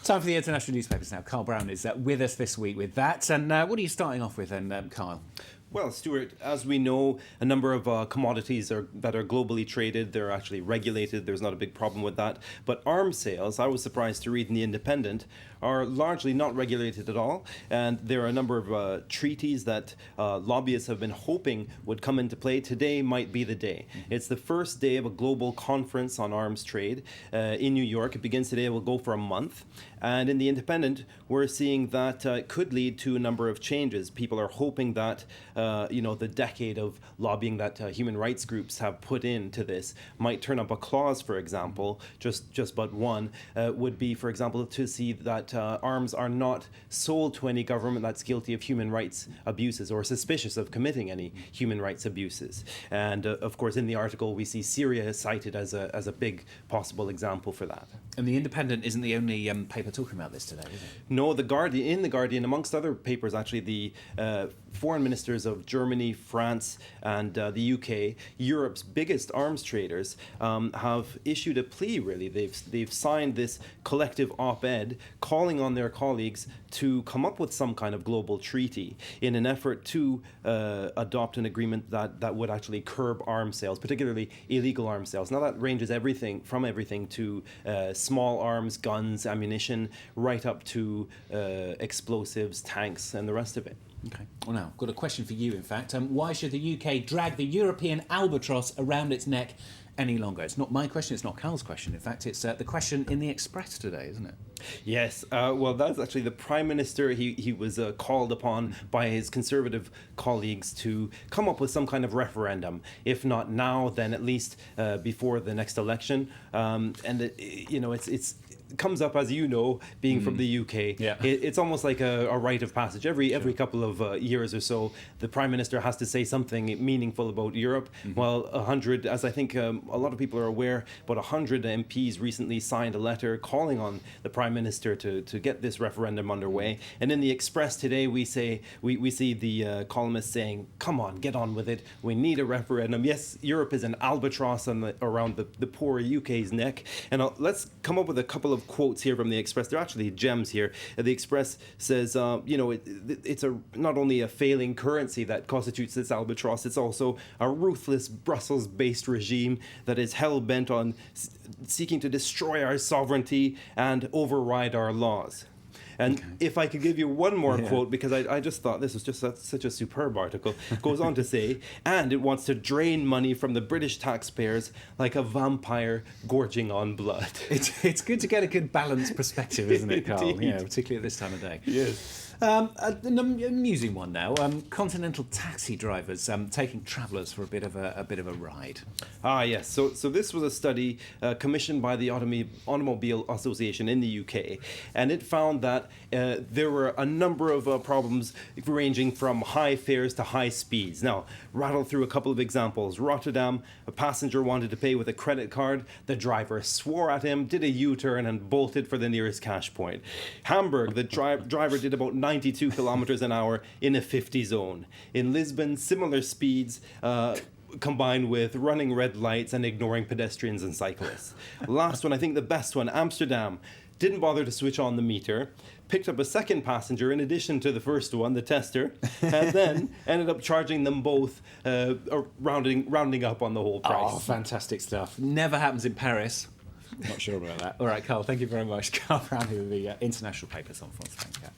Time for the international newspapers now. Carl Brown is with us this week with that. And what are you starting off with then, Carl? Well, Stuart, as we know, a number of commodities that are globally traded, they're actually regulated. There's not a big problem with that. But arms sales, I was surprised to read in The Independent, are largely not regulated at all. And there are a number of treaties that lobbyists have been hoping would come into play. Today might be the day. It's the first day of a global conference on arms trade in New York. It begins today. It will go for a month. And in The Independent, we're seeing that it could lead to a number of changes. People are hoping that the decade of lobbying that human rights groups have put into this might turn up a clause, for example, just but one, would be, for example, to see that arms are not sold to any government that's guilty of human rights abuses or suspicious of committing any human rights abuses. And of course, in the article, we see Syria cited as a big possible example for that. And The Independent isn't the only paper talking about this today, is it? No, in The Guardian, amongst other papers, actually, the foreign ministers of Germany, France, and the UK, Europe's biggest arms traders, have issued a plea, really. They've signed this collective op-ed calling on their colleagues to come up with some kind of global treaty in an effort to adopt an agreement that would actually curb arms sales, particularly illegal arms sales. Now, that ranges everything to small arms, guns, ammunition, right up to explosives, tanks, and the rest of it. Okay. Well, now, I've got a question for you, in fact. Why should the UK drag the European albatross around its neck any longer? It's not my question, it's not Carl's question. In fact, it's the question in the Express today, isn't it? Yes. Well, that's actually the Prime Minister. He was called upon by his Conservative colleagues to come up with some kind of referendum. If not now, then at least before the next election. It comes up, as you know, being from the UK. Yeah. It's almost like a rite of passage. Every couple of years or so, the Prime Minister has to say something meaningful about Europe. Well, 100, as I think a lot of people are aware, about 100 MPs recently signed a letter calling on the Prime Minister to get this referendum underway. And in the Express today, we see the columnist saying, "Come on, get on with it. We need a referendum." Yes, Europe is an albatross around the poor UK's neck. And let's come up with a couple of quotes here from the Express. They're actually gems here. The Express says, it's not only a failing currency that constitutes this albatross, it's also a ruthless Brussels-based regime that is hell-bent on seeking to destroy our sovereignty and override our laws. And if I could give you one more quote, because I just thought this was just such a superb article, it goes on to say, and it wants to drain money from the British taxpayers like a vampire gorging on blood. It's good to get a good balanced perspective, isn't it, Carl? Indeed. Yeah, particularly at this time of day. Yes. An amusing one now. Continental taxi drivers taking travellers for a bit of a ride. Ah, yes. So this was a study commissioned by the Automobile Association in the UK, and it found that there were a number of problems ranging from high fares to high speeds. Now, rattle through a couple of examples. Rotterdam, a passenger wanted to pay with a credit card. The driver swore at him, did a U-turn, and bolted for the nearest cash point. Hamburg, the driver did about 92 kilometers an hour in a 50 zone. In Lisbon, similar speeds combined with running red lights and ignoring pedestrians and cyclists. Last one, I think the best one, Amsterdam. Didn't bother to switch on the meter, picked up a second passenger in addition to the first one, the tester, and then ended up charging them both, rounding up on the whole price. Oh, fantastic stuff. Never happens in Paris. Not sure about that. All right, Carl, thank you very much. Carl Brown, who are the international papers on France. Thank you.